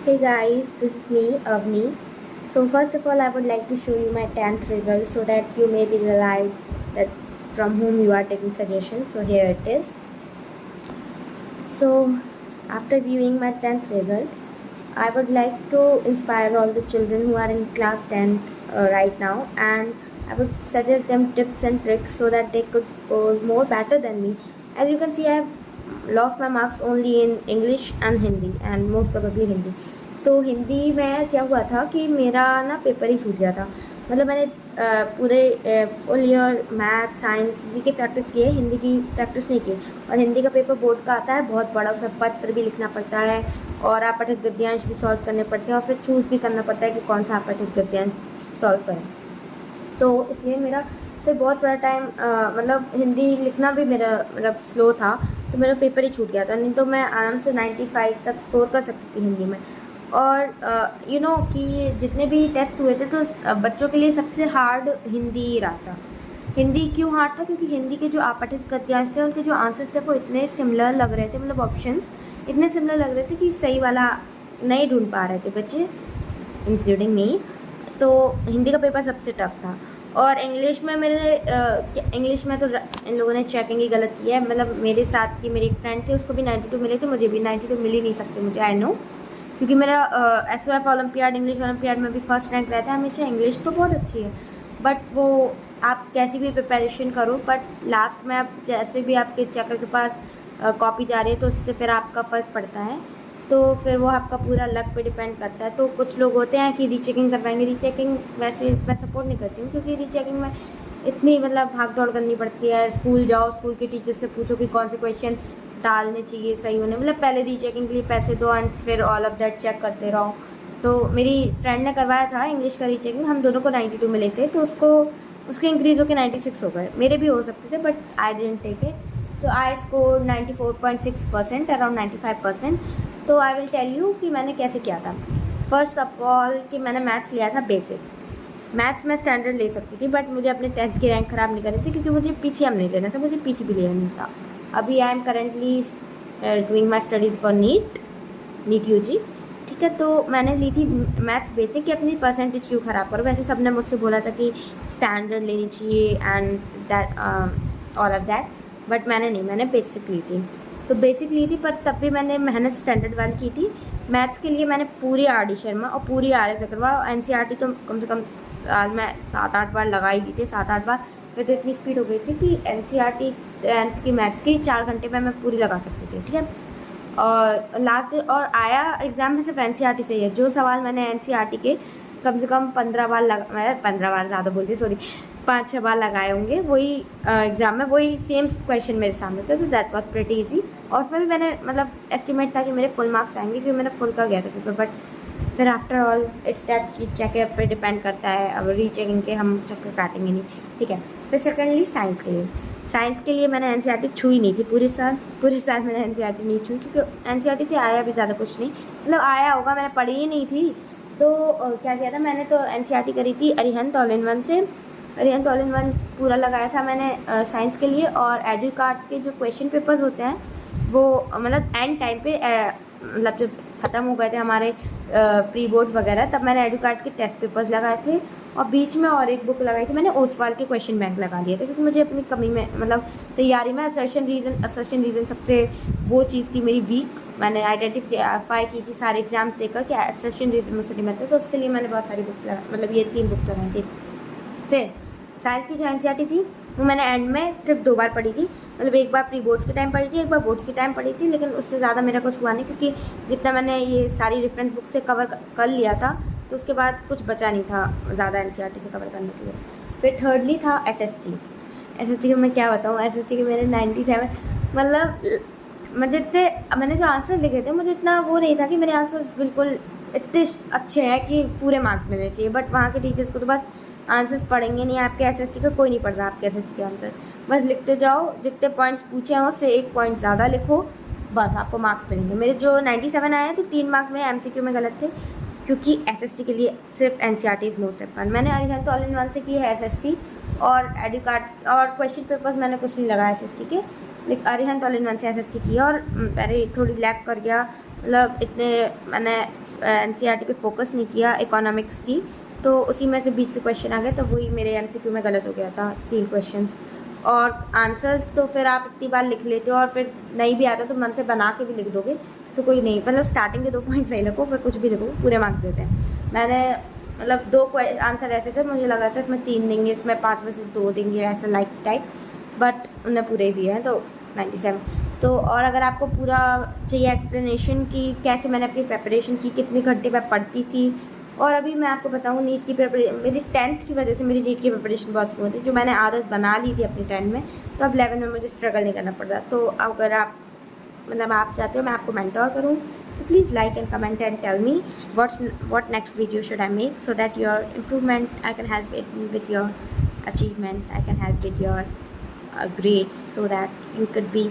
Hey guys, this is me, Avni. So first of all, I would like to show you my 10th result so that you may be realized that from whom you are taking suggestions. So here it is. So after viewing my 10th result, I would like to inspire all the children who are in class 10th right now, and I would suggest them tips and tricks so that they could score more better than me. As you can see, I have lost my marks only in English and Hindi, and most probably Hindi. तो हिंदी में क्या हुआ था कि मेरा ना paper ही छूट गया था। मतलब मैंने पूरे फुल ईयर मैथ साइंस इसी की प्रैक्टिस की है, हिंदी की प्रैक्टिस नहीं की। और हिंदी का पेपर बोर्ड का आता है बहुत बड़ा, उसमें पत्र भी लिखना पड़ता है और आपठित गद्यांश भी सॉल्व करने पड़ते हैं और फिर चूज़ भी करना पड़ता है कि कौन सा आपठित गद्यांश सॉल्व करें। तो इसलिए मेरा फिर बहुत सारा टाइम मतलब हिंदी लिखना भी मेरा मतलब स्लो था, तो मेरा पेपर ही छूट गया था। नहीं तो मैं आराम से 95 तक स्कोर कर सकती थी हिंदी में। और कि जितने भी टेस्ट हुए थे तो बच्चों के लिए सबसे हार्ड हिंदी ही रहा था। हिंदी क्यों हार्ड था? क्योंकि हिंदी के जो आपठित गद्यांश थे उनके जो आंसर्स थे वो इतने सिमिलर लग रहे थे, मतलब ऑप्शंस इतने सिमिलर लग रहे थे कि सही वाला नहीं ढूंढ पा रहे थे बच्चे, इंक्लूडिंग मी। तो हिंदी का पेपर सबसे टफ था। और इंग्लिश में इंग्लिश में तो इन लोगों ने चेकिंग ही गलत किया है। मतलब मेरे साथ की मेरी एक फ्रेंड थी, उसको भी 92 मिले थे, मुझे भी 92 मिल ही नहीं सकते मुझे, आई नो। क्योंकि मेरा SOF ओलंपियाड, इंग्लिश ओलंपियाड में भी फर्स्ट रैंक रहता है हमेशा। इंग्लिश तो बहुत अच्छी है, बट वो आप कैसी भी प्रिपरेशन करो, बट लास्ट में आप जैसे भी आपके चेकर के पास कॉपी जा रही है तो उससे फिर आपका फ़र्क पड़ता है। तो फिर वो आपका पूरा लक पे डिपेंड करता है। तो कुछ लोग होते हैं कि रीचेकिंग करवाएंगे। रीचेकिंग वैसे मैं सपोर्ट नहीं करती हूँ, क्योंकि रीचेकिंग में इतनी मतलब भाग दौड़ करनी पड़ती है। स्कूल जाओ, स्कूल के टीचर से पूछो कि कौन से क्वेश्चन डालने चाहिए सही होने, मतलब पहले रीचेकिंग के लिए पैसे दो एंड फिर ऑल ऑफ दैट चेक करते रहो। तो मेरी फ्रेंड ने करवाया था इंग्लिश का रीचेकिंग, हम दोनों को 92 मिले थे, तो उसके इंक्रीज़ होकर 96 हो गए। मेरे भी हो सकते थे, but I didn't take it. तो आई स्कोर 94.6%, अराउंड 95%। तो आई विल टेल यू कि मैंने कैसे किया था। फर्स्ट ऑफ ऑल कि मैंने मैथ्स लिया था बेसिक। मैथ्स में स्टैंडर्ड ले सकती थी, बट मुझे अपने 10th की रैंक ख़राब नहीं करनी थी, क्योंकि मुझे PCM नहीं लेना था, मुझे PCB लेना था। अभी I am currently doing my studies for NEET UG। ठीक है, तो मैंने ली थी मैथ्स बेसिक कि अपनी परसेंटेज क्यों ख़राब करो। वैसे सब ने मुझसे बोला था कि स्टैंडर्ड लेनी चाहिए and that all of that, but मैंने नहीं, मैंने बेसिक ली थी। तो बेसिक ली थी, पर तब भी मैंने मेहनत स्टैंडर्ड वाली की थी। मैथ्स के लिए मैंने पूरी RD शर्मा और पूरी RS अग्रवाल और NCERT तो कम से कम साल में 7-8 बार लगा ही ली थी, 7-8 बार। फिर तो इतनी स्पीड हो गई थी कि NCERT 10th की मैथ्स की 4 घंटे में मैं पूरी लगा सकती थी। ठीक है, और लास्ट और आया एग्ज़ाम में सिर्फ NCERT से ही है। जो सवाल मैंने NCERT के कम से कम 15 बार मैं 15 बार ज़्यादा बोलती, सॉरी, 5-6 बार लगाए होंगे, वही एग्ज़ाम में वही सेम क्वेश्चन मेरे सामने थे। तो दैट वाज प्रीटी इजी। और उसमें भी मैंने मतलब एस्टिमेट था कि मेरे फुल मार्क्स आएंगे, क्योंकि मैंने फुल का गया था पेपर। बट फिर after all it's that checkup पे डिपेंड करता है। अब रीचेकिंग के हम चक्कर काटेंगे नहीं। ठीक है, फिर सेकेंडली साइंस के लिए मैंने NCERT छुई नहीं थी पूरे साल मैंने NCERT नहीं छुई, क्योंकि NCERT से आया भी ज़्यादा कुछ नहीं, मतलब आया होगा, मैंने पढ़ी ही नहीं थी। तो क्या किया था मैंने, तो NCERT करी थी अरिहंत ऑल इन वन से। अरिहंत ऑल इन वन पूरा लगाया था मैंने साइंस के लिए। और एडुकार्ट के जो क्वेश्चन पेपर्स होते हैं वो मतलब एंड टाइम पे मतलब जब ख़त्म हो गए थे हमारे प्री बोर्ड्स वगैरह, तब मैंने एडुकार्ट के टेस्ट पेपर्स लगाए थे। और बीच में और एक बुक लगाई थी मैंने, ओसवाल के क्वेश्चन बैंक लगा लिए थे, क्योंकि मुझे अपनी कमी में मतलब तैयारी में असर्शन रीज़न सबसे वो चीज़ थी मेरी वीक। मैंने आइडेंटिफाई की थी सारे एग्जाम्स देकर कि असर्शन रीज़न मुझसे नहीं मिलता, तो उसके लिए मैंने बहुत सारी बुक्स मतलब ये 3 बुक्स लगाई थी। फिर साइंस की जो NCERT थी वो मैंने एंड में सिर्फ 2 बार पढ़ी थी, मतलब एक बार प्री बोर्ड्स के टाइम पढ़ी थी, एक बार बोर्ड्स के टाइम पढ़ी थी। लेकिन उससे ज़्यादा मेरा कुछ हुआ नहीं, क्योंकि जितना मैंने ये सारी रेफरेंस बुक से कवर कर लिया था, तो उसके बाद कुछ बचा नहीं था ज़्यादा NCERT से कवर करने के लिए। फिर थर्डली था SST के मैं क्या बताऊँ, SST के मेरे 97, मतलब मैंने जो आंसर्स लिखे थे मुझे इतना वो नहीं था कि मेरे आंसर्स बिल्कुल इतने अच्छे हैं कि पूरे मार्क्स मिलने चाहिए। बट वहाँ के टीचर्स को तो बस आंसर्स पढ़ेंगे नहीं, आपके SST का कोई नहीं पढ़ रहा आपके SST के आंसर, बस लिखते जाओ, जितने पॉइंट्स पूछे हैं उससे 1 पॉइंट ज़्यादा लिखो, बस आपको मार्क्स मिलेंगे। मेरे जो 97 आए हैं तो 3 मार्क्स में MCQ में गलत थे, क्योंकि SST के लिए सिर्फ NCERT इज़ मोस्ट इम्पॉर्टेंट। मैंने अरिहंत ऑल इन वन से की है SST, और एडुकार्ट और क्वेश्चन पेपर्स मैंने कुछ नहीं लगाया SST के, लेकिन अरिहंत ऑल इन वन से SST की। और पहले थोड़ी लैग कर गया मतलब इतने मैंने एनसीईआरटी पे फोकस नहीं किया इकोनॉमिक्स की, तो उसी में से 20 से क्वेश्चन आ गए, तो वही मेरे एमसीक्यू में गलत हो गया था 3 क्वेश्चंस। और आंसर्स तो फिर आप इतनी बार लिख लेते हो और फिर नहीं भी आता तो मन से बना के भी लिख दोगे तो कोई नहीं, मतलब स्टार्टिंग के 2 पॉइंट सही लिखो फिर कुछ भी लिखो, पूरे मार्क्स देते हैं। मैंने मतलब 2 आंसर ऐसे थे, मुझे लगा था इसमें 3 देंगे, इसमें 5 में से 2 देंगे, ऐसा लाइक टाइप, बट उन्होंने पूरे ही दिए हैं, तो 97। तो और अगर आपको पूरा चाहिए एक्सप्लेनेशन की कैसे मैंने अपनी प्रिपरेशन की, कितने घंटे मैं पढ़ती थी, और अभी मैं आपको बताऊँ नीट की प्रिपरेशन, मेरी 10th की वजह से मेरी नीट की प्रिपरेशन बहुत स्मूथ थी, जो मैंने आदत बना ली थी अपनी 10 में, तो अब 11 में मुझे स्ट्रगल नहीं करना पड़ रहा। तो अगर आप मतलब आप चाहते हो मैं आपको मेंटोर करूँ, तो please like and comment and tell me what next video should I make, so that your improvement I can help it with your achievements, I can help with your grades, so that you could be